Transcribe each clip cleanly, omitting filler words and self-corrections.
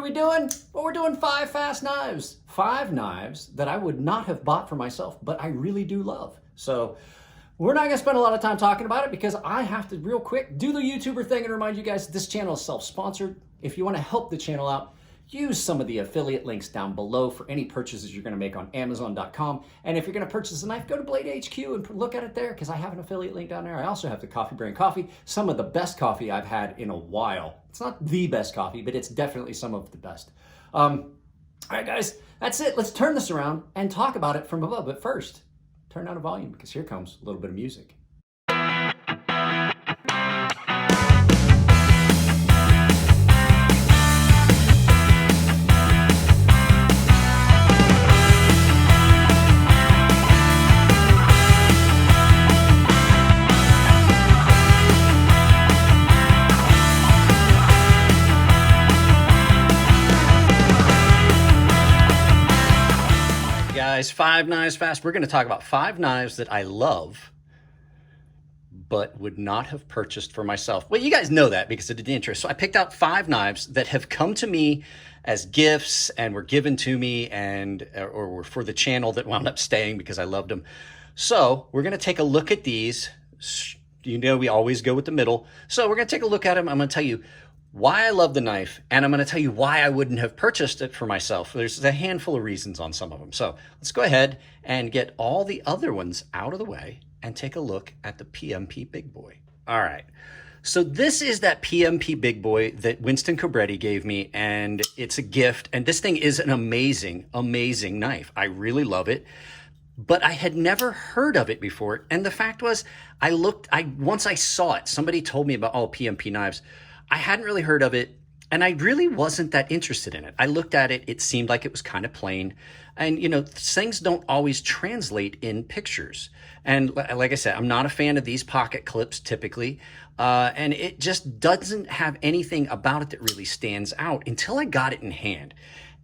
we doing? Well, we're doing 5 fast knives. 5 knives that I would not have bought for myself, but I really do love. So we're not gonna spend a lot of time talking about it because I have to real quick do the YouTuber thing and remind you guys this channel is self-sponsored. If you wanna help the channel out, use some of the affiliate links down below for any purchases you're gonna make on Amazon.com. And if you're gonna purchase a knife, go to Blade HQ and look at it there because I have an affiliate link down there. I also have the Coffee Brand coffee, some of the best coffee I've had in a while. It's not the best coffee, but it's definitely some of the best. All right, guys, that's it. Let's turn this around and talk about it from above. But first, turn down the volume because here comes a little bit of music. Guys, 5 knives fast. We're going to talk about 5 knives that I love but would not have purchased for myself. Well, you guys know that because of the intro. So I picked out 5 knives that have come to me as gifts and were given to me and or were for the channel that wound up staying because I loved them. So we're going to take a look at these. You know, we always go with the middle. So we're going to take a look at them. I'm going to tell you why I love the knife, and I'm going to tell you why I wouldn't have purchased it for myself. There's a handful of reasons on some of them. So let's go ahead and get all the other ones out of the way and take a look at the PMP Big Boy. All right. So this is that PMP Big Boy that Winston Cobretti gave me, and it's a gift. And this thing is an amazing, amazing knife. I really love it. But I had never heard of it before. And the fact was, once I saw it, somebody told me about all PMP knives. I hadn't really heard of it, and I really wasn't that interested in it. I looked at it, it seemed like it was kind of plain. And, you know, things don't always translate in pictures. And like I said, I'm not a fan of these pocket clips typically. And it just doesn't have anything about it that really stands out until I got it in hand.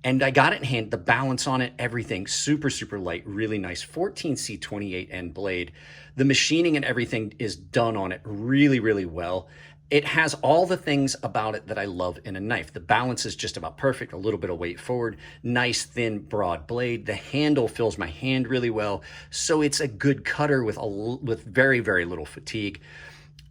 And I got it in hand, the balance on it, everything, super, super light, really nice. 14C28 end blade. The machining and everything is done on it really, really well. It has all the things about it that I love in a knife. The balance is just about perfect, a little bit of weight forward, nice, thin, broad blade. The handle fills my hand really well. So it's a good cutter with very, very little fatigue.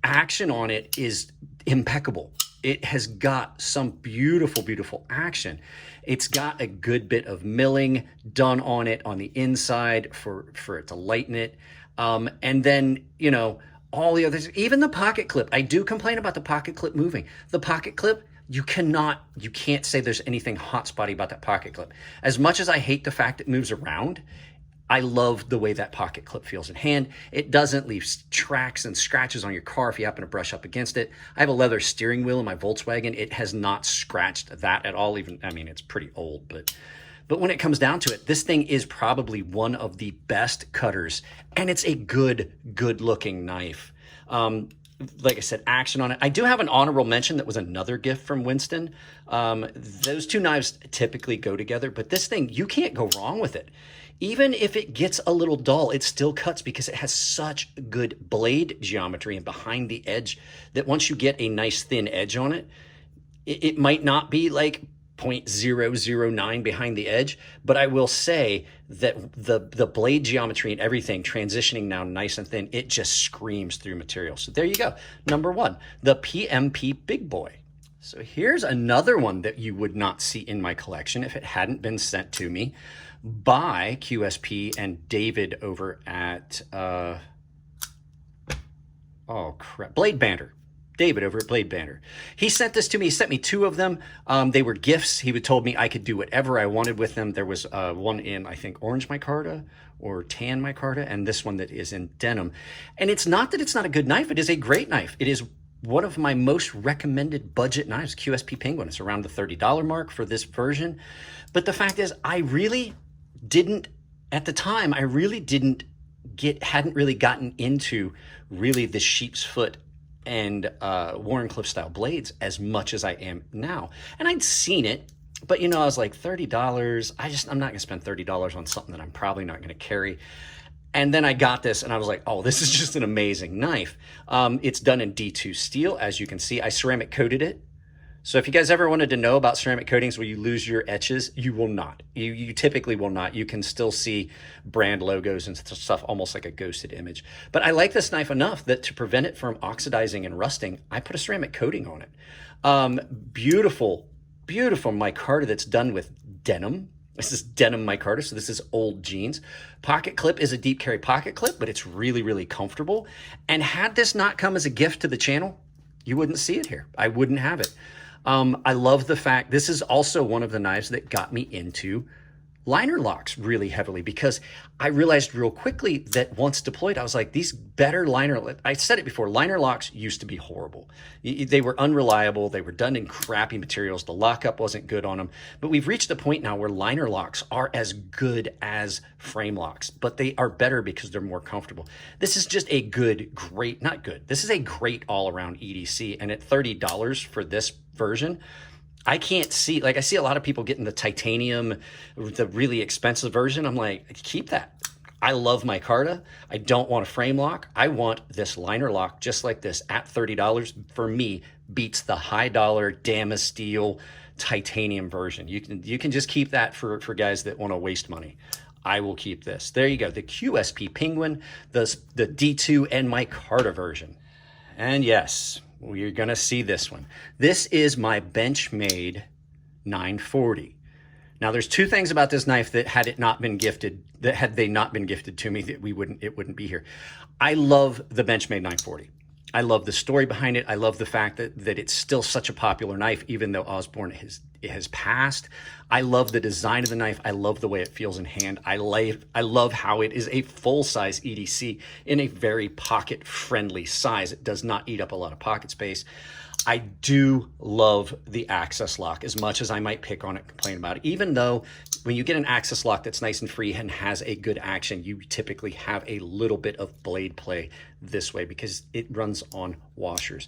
Action on it is impeccable. It has got some beautiful, beautiful action. It's got a good bit of milling done on it on the inside for it to lighten it. And then, you know, all the others, even the pocket clip. I do complain about the pocket clip moving. The pocket clip, you can't say there's anything hot spotty about that pocket clip. As much as I hate the fact it moves around, I love the way that pocket clip feels in hand. It doesn't leave tracks and scratches on your car if you happen to brush up against it. I have a leather steering wheel in my Volkswagen. It has not scratched that at all. Even, I mean, it's pretty old, but when it comes down to it, this thing is probably one of the best cutters, and it's a good looking knife. Like I said, action on it. I do have an honorable mention that was another gift from Winston. Those 2 knives typically go together, but this thing, you can't go wrong with it. Even if it gets a little dull, it still cuts because it has such good blade geometry and behind the edge that once you get a nice thin edge on it, it might not be like 0.009 behind the edge, but I will say that the blade geometry and everything transitioning now nice and thin, it just screams through material. So there you go. Number 1, the PMP Big Boy. So here's another one that you would not see in my collection if it hadn't been sent to me by QSP and David over at Blade Banter. David over at Blade Banter. He sent this to me. He sent me 2 of them. They were gifts. He told me I could do whatever I wanted with them. There was one in, I think, orange micarta or tan micarta, and this one that is in denim. And it's not that it's not a good knife. It is a great knife. It is one of my most recommended budget knives, QSP Penguin. It's around the $30 mark for this version. But the fact is, I really didn't, at the time, hadn't really gotten into really the sheep's foot and Warrenclyffe style blades as much as I am now. And I'd seen it, but you know, I was like, $30, I'm not gonna spend $30 on something that I'm probably not gonna carry. And then I got this and I was like, oh, this is just an amazing knife. It's done in D2 steel, as you can see. I ceramic coated it So if you guys ever wanted to know about ceramic coatings where you lose your etches, you will not. You typically will not. You can still see brand logos and stuff, almost like a ghosted image. But I like this knife enough that to prevent it from oxidizing and rusting, I put a ceramic coating on it. Beautiful, beautiful micarta that's done with denim. This is denim micarta, so this is old jeans. Pocket clip is a deep carry pocket clip, but it's really, really comfortable. And had this not come as a gift to the channel, you wouldn't see it here. I wouldn't have it. I love the fact this is also one of the knives that got me into liner locks really heavily, because I realized real quickly that once deployed, I was like, these better I said it before, liner locks used to be horrible. They were unreliable. They were done in crappy materials. The lockup wasn't good on them. But we've reached a point now where liner locks are as good as frame locks, but they are better because they're more comfortable. This is just a not good. This is a great all around EDC. And at $30 for this version, I can't see, like I see a lot of people getting the titanium, the really expensive version. I'm like, keep that. I love micarta. I don't want a frame lock. I want this liner lock just like this at $30. For me, beats the high dollar Damasteel titanium version. You can just keep that for guys that want to waste money. I will keep this. There you go. The QSP Penguin, the D2 and micarta version. And yes, you're going to see this one. This is my Benchmade 940. Now, there's two things about this knife that had they not been gifted to me, that it wouldn't be here. I love the Benchmade 940. I love the story behind it. I love the fact that it's still such a popular knife, even though Osborne has passed. I love the design of the knife. I love the way it feels in hand. I love how it is a full-size EDC in a very pocket-friendly size. It does not eat up a lot of pocket space. I do love the access lock as much as I might pick on it, complain about it, even though when you get an access lock that's nice and free and has a good action, you typically have a little bit of blade play this way because it runs on washers.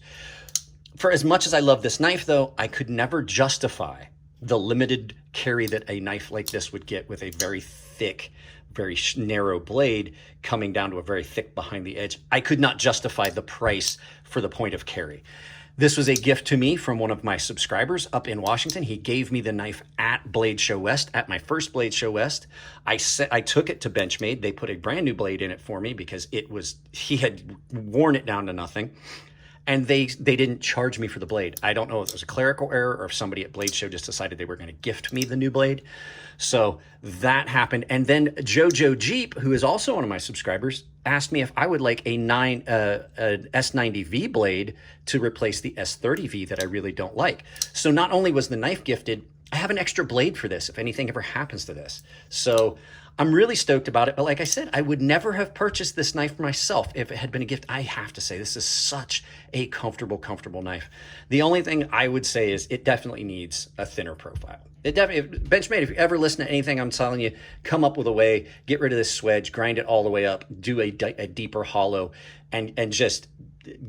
For as much as I love this knife, though, I could never justify the limited carry that a knife like this would get with a very thick, very narrow blade coming down to a very thick behind the edge. I could not justify the price for the point of carry. This was a gift to me from one of my subscribers up in Washington. He gave me the knife at Blade Show West, at my first Blade Show West. I took it to Benchmade. They put a brand new blade in it for me because he had worn it down to nothing. And they didn't charge me for the blade. I don't know if it was a clerical error or if somebody at Blade Show just decided they were going to gift me the new blade. So that happened. And then Jojo Jeep, who is also one of my subscribers, asked me if I would like an S90V blade to replace the S30V that I really don't like. So not only was the knife gifted, I have an extra blade for this if anything ever happens to this. So I'm really stoked about it. But like I said, I would never have purchased this knife for myself if it had been a gift. I have to say, this is such a comfortable knife. The only thing I would say is it definitely needs a thinner profile. Benchmade, if you ever listen to anything I'm telling you, come up with a way, get rid of this swedge, grind it all the way up, do a deeper hollow, and just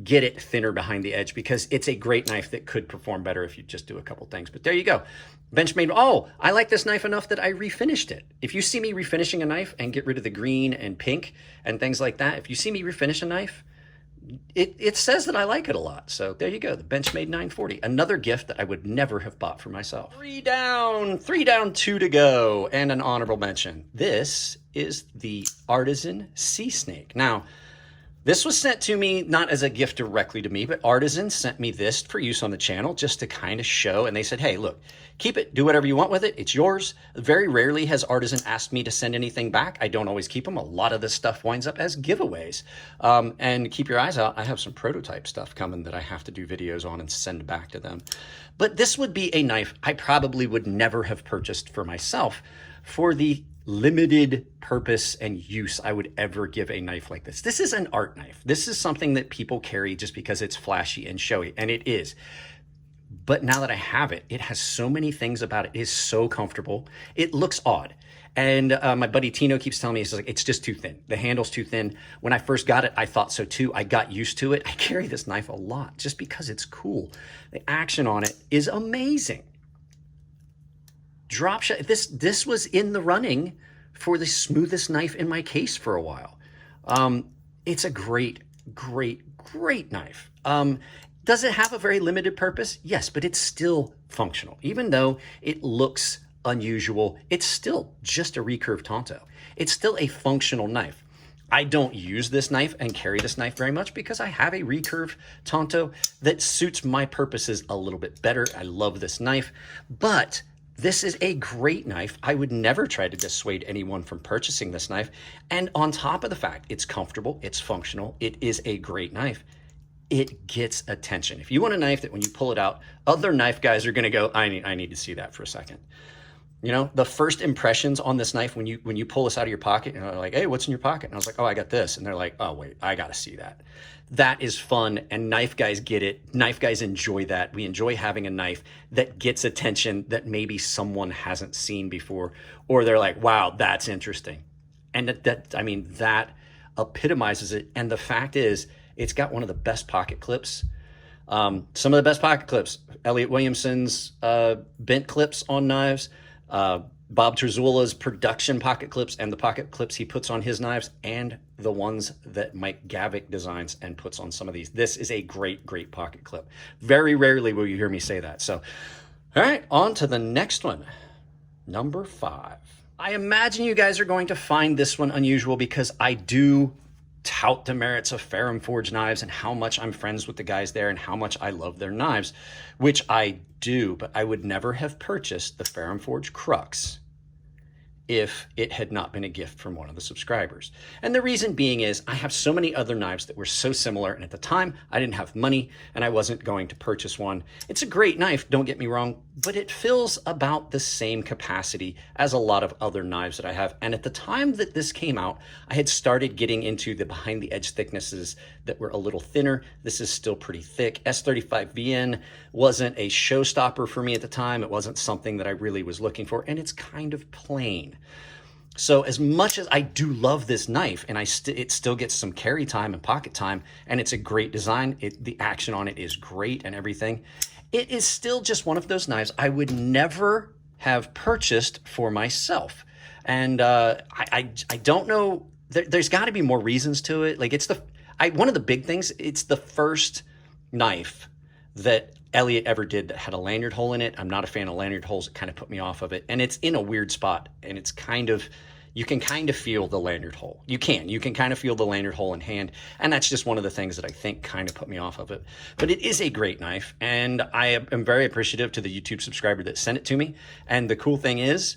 get it thinner behind the edge, because it's a great knife that could perform better if you just do a couple things. But there you go. Benchmade. Oh, I like this knife enough that I refinished it. If you see me refinishing a knife and get rid of the green and pink and things like that, if you see me refinish a knife, it says that I like it a lot. So there you go, the Benchmade 940. Another gift that I would never have bought for myself. Three down, two to go, and an honorable mention. This is the Artisan Sea Snake. Now, this was sent to me not as a gift directly to me, but Artisan sent me this for use on the channel just to kind of show. And they said, hey, look, keep it, do whatever you want with it. It's yours. Very rarely has Artisan asked me to send anything back. I don't always keep them. A lot of this stuff winds up as giveaways. And keep your eyes out. I have some prototype stuff coming that I have to do videos on and send back to them. But this would be a knife I probably would never have purchased for myself for the limited purpose and use I would ever give a knife like this. This is an art knife. This is something that people carry just because it's flashy and showy, and it is. But now that I have it, it has so many things about it. It is so comfortable. It looks odd. And my buddy Tino keeps telling me, it's just too thin. The handle's too thin. When I first got it, I thought so too. I got used to it. I carry this knife a lot just because it's cool. The action on it is amazing. Drop shot. This was in the running for the smoothest knife in my case for a while. It's a great knife. Does it have a very limited purpose? Yes, but it's still functional. Even though it looks unusual, it's still just a recurve Tonto. It's still a functional knife. I don't use this knife and carry this knife very much because I have a recurve Tonto that suits my purposes a little bit better. I love this knife, but this is a great knife. I would never try to dissuade anyone from purchasing this knife. And on top of the fact, it's comfortable, it's functional, it is a great knife. It gets attention. If you want a knife that when you pull it out, other knife guys are gonna go, I need to see that for a second. You know, the first impressions on this knife, when you pull this out of your pocket, and they're like, hey, what's in your pocket? And I was like, oh, I got this. And they're like, oh, wait, I got to see that. That is fun. And knife guys get it. Knife guys enjoy that. We enjoy having a knife that gets attention that maybe someone hasn't seen before, or they're like, wow, that's interesting. And that epitomizes it. And the fact is, it's got one of the best pocket clips. Some of the best pocket clips, Elliot Williamson's bent clips on knives, Bob Terzuola's production pocket clips, and the pocket clips he puts on his knives, and the ones that Mike Gavick designs and puts on some of these. This is a great, great pocket clip. Very rarely will you hear me say that. So, all right, on to the next one. Number 5. I imagine you guys are going to find this one unusual because I do tout the merits of Ferrum Forge knives and how much I'm friends with the guys there and how much I love their knives, which I do, but I would never have purchased the Ferrum Forge Crux if it had not been a gift from one of the subscribers. And the reason being is I have so many other knives that were so similar, and at the time I didn't have money and I wasn't going to purchase one. It's a great knife, don't get me wrong, but it fills about the same capacity as a lot of other knives that I have. And at the time that this came out, I had started getting into the behind the edge thicknesses that were a little thinner. This is still pretty thick. S35VN wasn't a showstopper for me at the time. It wasn't something that I really was looking for, and it's kind of plain. So as much as I do love this knife, and it still gets some carry time and pocket time, and it's a great design, the action on it is great and everything, it is still just one of those knives I would never have purchased for myself. And I don't know, there's got to be more reasons to it. Like one of the big things, it's the first knife that Elliot ever did that had a lanyard hole in it. I'm not a fan of lanyard holes. It kind of put me off of it. And it's in a weird spot. And it's you can kind of feel the lanyard hole. You can kind of feel the lanyard hole in hand. And that's just one of the things that I think kind of put me off of it. But it is a great knife. And I am very appreciative to the YouTube subscriber that sent it to me. And the cool thing is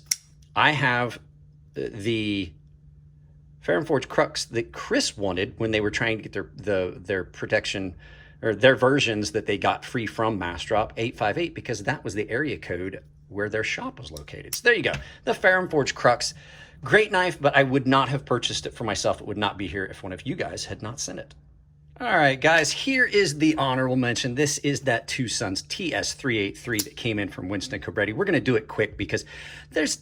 I have the Ferrum Forge Crux that Chris wanted when they were trying to get their protection, or their versions that they got free from Massdrop 858, because that was the area code where their shop was located. So there you go. The Ferrum Forge Crux. Great knife, but I would not have purchased it for myself. It would not be here if one of you guys had not sent it. All right, guys, here is the honorable mention. This is that Two Sons TS383 that came in from Winston Cabretti. We're going to do it quick because this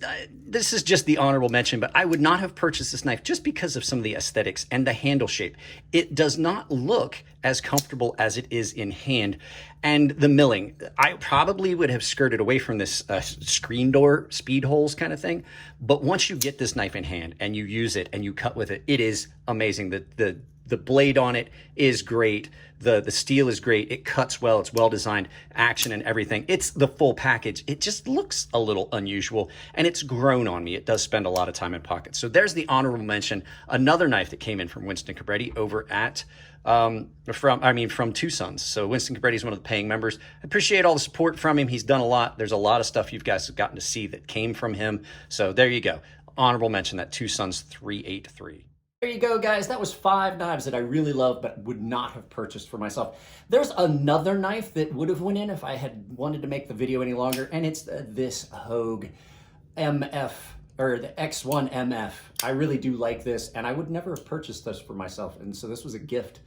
is just the honorable mention, but I would not have purchased this knife just because of some of the aesthetics and the handle shape. It does not look as comfortable as it is in hand. And the milling, I probably would have skirted away from this screen door speed holes kind of thing. But once you get this knife in hand and you use it and you cut with it, it is amazing. The blade on it is great. The steel is great. It cuts well. It's well designed. Action and everything. It's the full package. It just looks a little unusual, and it's grown on me. It does spend a lot of time in pockets. So there's the honorable mention. Another knife that came in from Winston Cabretti over at from Two Sons. So Winston Cabretti is one of the paying members. I appreciate all the support from him. He's done a lot. There's a lot of stuff you guys have gotten to see that came from him. So there you go. Honorable mention, that Two Sons 383. There you go, guys. That was 5 knives that I really love but would not have purchased for myself. There's another knife that would have went in if I had wanted to make the video any longer, and it's this Hogue MF, or the X1 MF. I really do like this, and I would never have purchased this for myself, and so this was a gift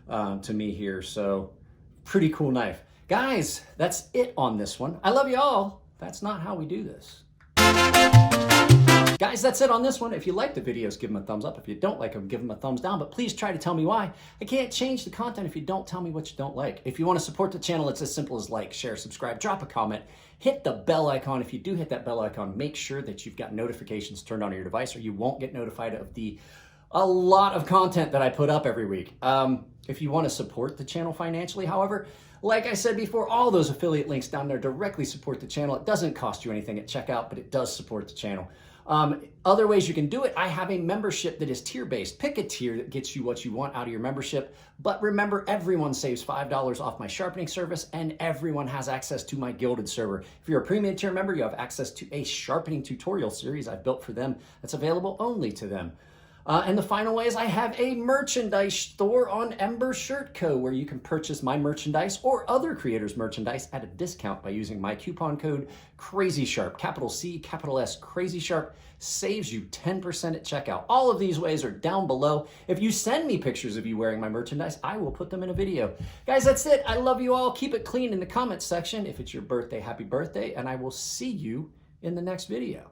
to me here. So pretty cool knife. Guys, that's it on this one. I love you all. That's not how we do this. Guys, that's it on this one. If you like the videos, give them a thumbs up. If you don't like them, give them a thumbs down. But please try to tell me why. I can't change the content if you don't tell me what you don't like. If you want to support the channel, it's as simple as like, share, subscribe, drop a comment, hit the bell icon. If you do hit that bell icon, make sure that you've got notifications turned on your device, or you won't get notified of a lot of content that I put up every week. If you want to support the channel financially, however, Like I said before, all those affiliate links down there directly support the channel. It doesn't cost you anything at checkout, but it does support the channel. Other ways you can do it, I have a membership that is tier-based. Pick a tier that gets you what you want out of your membership. But remember, everyone saves $5 off my sharpening service, and everyone has access to my gilded server. If you're a premium tier member, you have access to a sharpening tutorial series I've built for them that's available only to them. And the final way is I have a merchandise store on Ember Shirt Co. where you can purchase my merchandise or other creators' merchandise at a discount by using my coupon code CrazySharp, capital C, capital S, CrazySharp, saves you 10% at checkout. All of these ways are down below. If you send me pictures of you wearing my merchandise, I will put them in a video. Guys, that's it. I love you all. Keep it clean in the comments section. If it's your birthday, happy birthday, and I will see you in the next video.